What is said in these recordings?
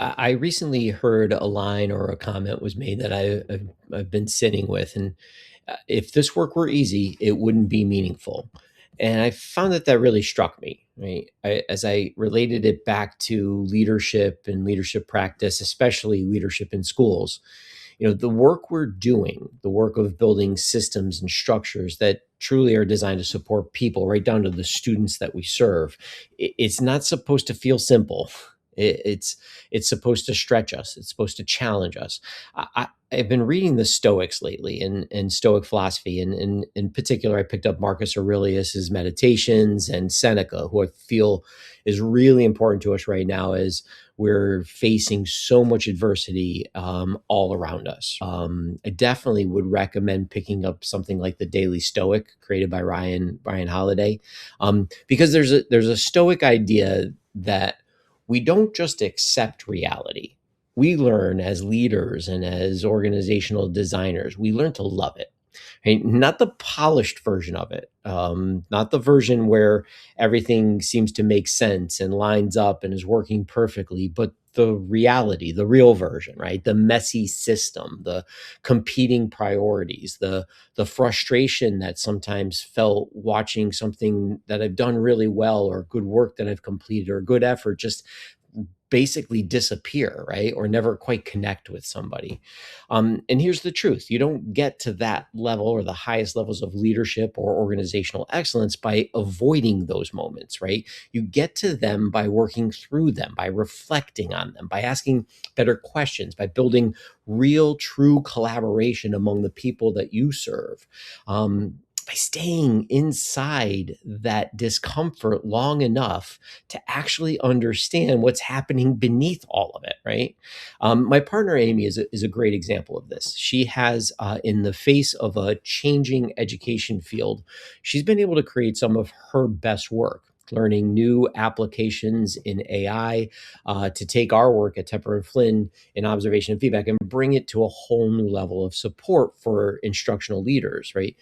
I recently heard a line or a comment was made that I've been sitting with, and if this work were easy, it wouldn't be meaningful. And I found that that really struck me, right? As I related it back to leadership and leadership practice, especially leadership in schools. The work we're doing, the work of building systems and structures that truly are designed to support people, right down to the students that we serve, it's not supposed to feel simple. It's supposed to stretch us. It's supposed to challenge us. I've been reading the Stoics lately and Stoic philosophy, and in particular, I picked up Marcus Aurelius's Meditations and Seneca, who I feel is really important to us right now as we're facing so much adversity all around us. I definitely would recommend picking up something like the Daily Stoic, created by Ryan Holiday, because there's a Stoic idea that we don't just accept reality. We learn as leaders and as organizational designers, we learn to love it. Right? Not the polished version of it, not the version where everything seems to make sense and lines up and is working perfectly, but the reality, the real version, right? The messy system, the competing priorities, the frustration that sometimes felt watching something that I've done really well, or good work that I've completed, or good effort just basically disappear, right? Or never quite connect with somebody. And here's the truth: you don't get to that level or the highest levels of leadership or organizational excellence by avoiding those moments, right? You get to them by working through them, by reflecting on them, by asking better questions, by building real, true collaboration among the people that you serve. By staying inside that discomfort long enough to actually understand what's happening beneath all of it, right? My partner, Amy, is a great example of this. She has, in the face of a changing education field, she's been able to create some of her best work, learning new applications in AI to take our work at Tepper and Flynn in observation and feedback and bring it to a whole new level of support for instructional leaders, right?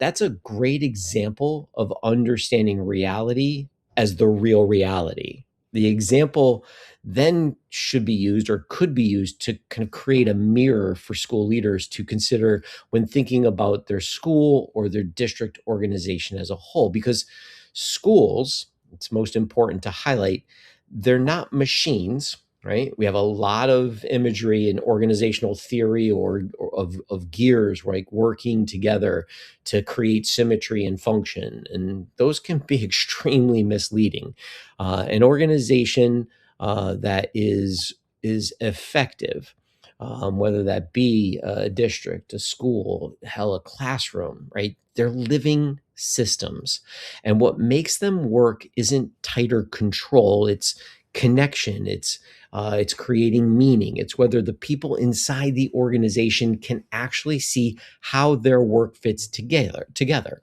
That's a great example of understanding reality as the real reality. The example then should be used or could be used to kind of create a mirror for school leaders to consider when thinking about their school or their district organization as a whole. Because schools, it's most important to highlight, they're not machines, right? We have a lot of imagery and organizational theory or of gears, like working together to create symmetry and function. And those can be extremely misleading. An organization that is effective, whether that be a district, a school, hell, a classroom, right? They're living systems. And what makes them work isn't tighter control, it's connection, it's creating meaning. It's whether the people inside the organization can actually see how their work fits together,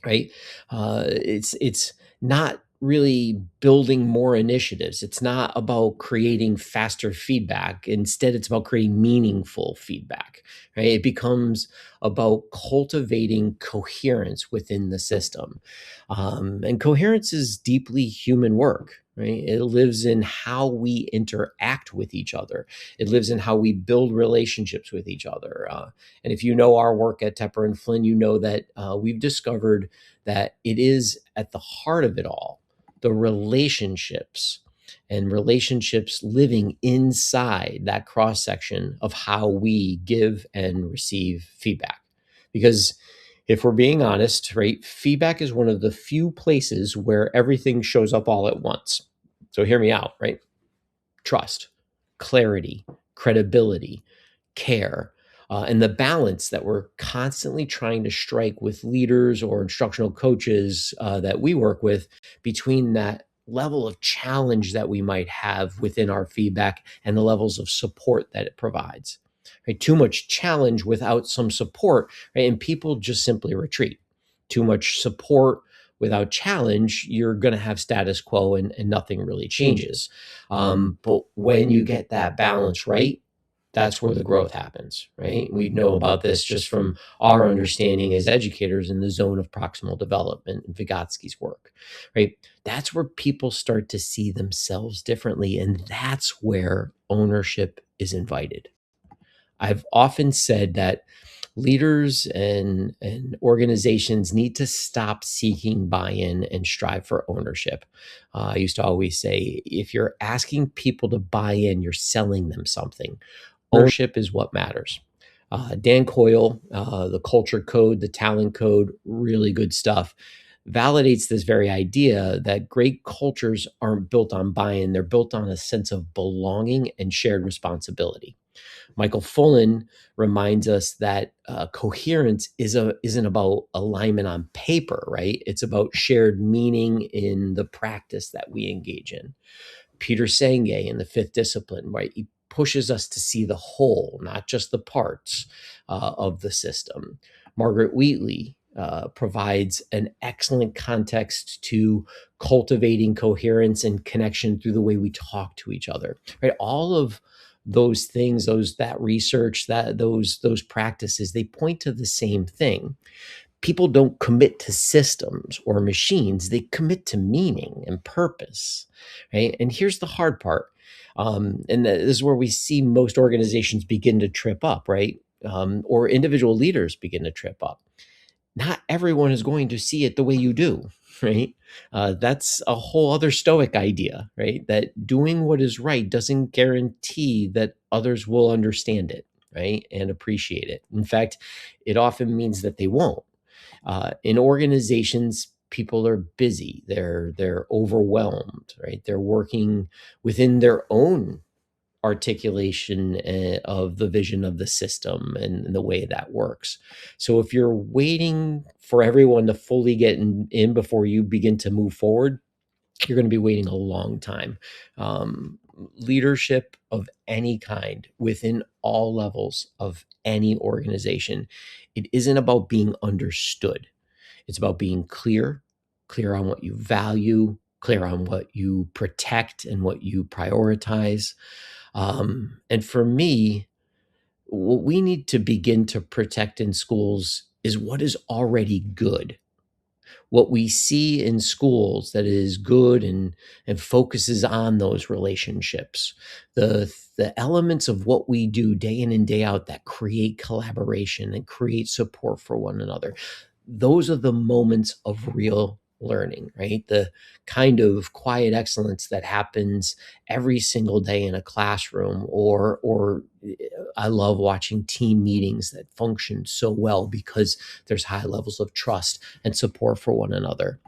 right? It's not really building more initiatives. It's not about creating faster feedback. Instead, it's about creating meaningful feedback, right? It becomes about cultivating coherence within the system. And coherence is deeply human work. Right? It lives in how we interact with each other. It lives in how we build relationships with each other. And if you know our work at Tepper and Flynn, you know that we've discovered that it is at the heart of it all, the relationships, and relationships living inside that cross section of how we give and receive feedback. Because if we're being honest, right, feedback is one of the few places where everything shows up all at once. So hear me out, right? Trust, clarity, credibility, care, and the balance that we're constantly trying to strike with leaders or instructional coaches that we work with, between that level of challenge that we might have within our feedback and the levels of support that it provides. Right? Too much challenge without some support, right? And people just simply retreat. Too much support without challenge, you're going to have status quo and nothing really changes. But when you get that balance right, that's where the growth happens, right? We know about this just from our understanding as educators in the zone of proximal development and Vygotsky's work, right? That's where people start to see themselves differently. And that's where ownership is invited. I've often said that leaders and organizations need to stop seeking buy-in and strive for ownership. I used to always say, if you're asking people to buy in, you're selling them something. Ownership is what matters. Dan Coyle, the culture code, the talent code, really good stuff, validates this very idea that great cultures aren't built on buy-in, they're built on a sense of belonging and shared responsibility. Michael Fullen reminds us that coherence isn't about alignment on paper, right? It's about shared meaning in the practice that we engage in. Peter Senge in the fifth discipline, right? He pushes us to see the whole, not just the parts of the system. Margaret Wheatley provides an excellent context to cultivating coherence and connection through the way we talk to each other, right? All of those things, that research, those practices, they point to the same thing. People don't commit to systems or machines, they commit to meaning and purpose, right? And here's the hard part. This is where we see most organizations begin to trip up, right? Or individual leaders begin to trip up. Not everyone is going to see it the way you do, right? That's a whole other Stoic idea, right? That doing what is right doesn't guarantee that others will understand it, right? And appreciate it. In fact, it often means that they won't. In organizations, people are busy. They're overwhelmed, right? They're working within their own articulation of the vision of the system and the way that works. So if you're waiting for everyone to fully get in before you begin to move forward, you're going to be waiting a long time. Leadership of any kind within all levels of any organization, it isn't about being understood. It's about being clear, clear on what you value, clear on what you protect and what you prioritize. And for me, what we need to begin to protect in schools is what is already good. What we see in schools that is good and focuses on those relationships, the elements of what we do day in and day out that create collaboration and create support for one another. Those are the moments of real learning, right? The kind of quiet excellence that happens every single day in a classroom, or I love watching team meetings that function so well because there's high levels of trust and support for one another.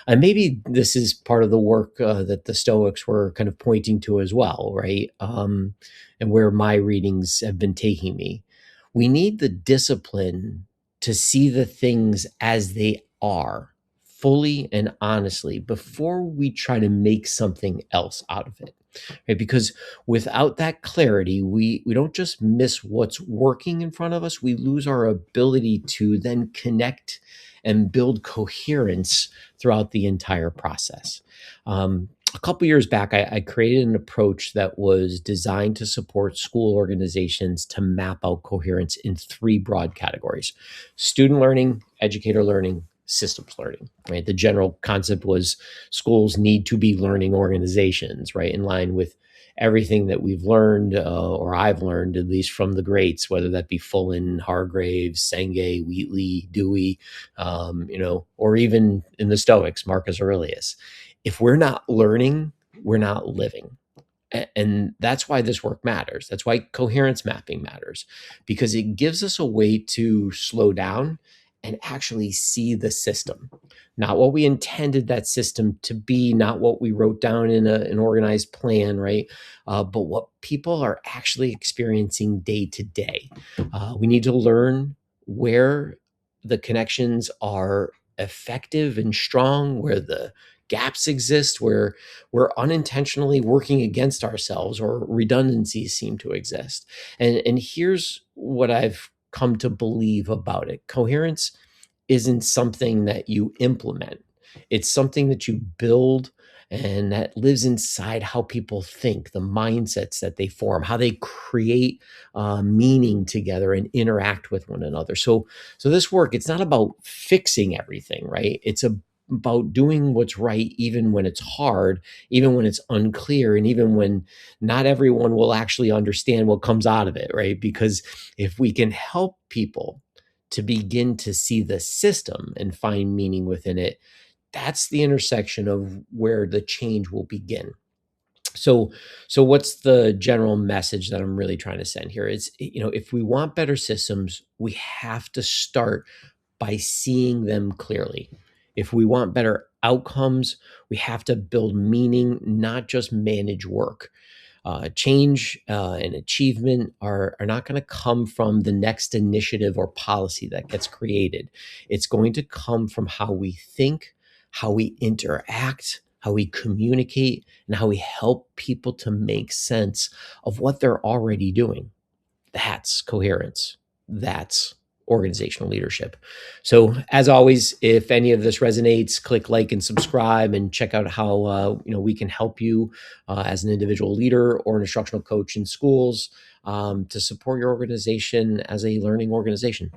And maybe this is part of the work that the Stoics were kind of pointing to as well, right? And where my readings have been taking me. We need the discipline to see the things as they are, fully and honestly, before we try to make something else out of it. Right? Because without that clarity, we don't just miss what's working in front of us, we lose our ability to then connect and build coherence throughout the entire process. A couple years back, I created an approach that was designed to support school organizations to map out coherence in three broad categories: student learning, educator learning, systems learning, right? The general concept was schools need to be learning organizations, right? In line with everything that we've learned, or I've learned, at least from the greats, whether that be Fullen, Hargraves, Senge, Wheatley, Dewey, or even in the Stoics, Marcus Aurelius. If we're not learning, we're not living. And that's why this work matters. That's why coherence mapping matters, because it gives us a way to slow down and actually see the system, not what we intended that system to be, not what we wrote down in an organized plan, right? But what people are actually experiencing day to day. We need to learn where the connections are effective and strong, where the gaps exist, where we're unintentionally working against ourselves or redundancies seem to exist. And here's what I've come to believe about it. Coherence isn't something that you implement. It's something that you build and that lives inside how people think, the mindsets that they form, how they create meaning together and interact with one another. So this work, it's not about fixing everything, right? It's about doing what's right, even when it's hard, even when it's unclear, and even when not everyone will actually understand what comes out of it, right? Because if we can help people to begin to see the system and find meaning within it, that's the intersection of where the change will begin. So so what's the general message that I'm really trying to send here? Is, if we want better systems, we have to start by seeing them clearly. If we want better outcomes, we have to build meaning, not just manage work. Change and achievement are not going to come from the next initiative or policy that gets created. It's going to come from how we think, how we interact, how we communicate, and how we help people to make sense of what they're already doing. That's coherence. That's organizational leadership. So, as always, if any of this resonates, click like and subscribe, and check out how we can help you as an individual leader or an instructional coach in schools to support your organization as a learning organization.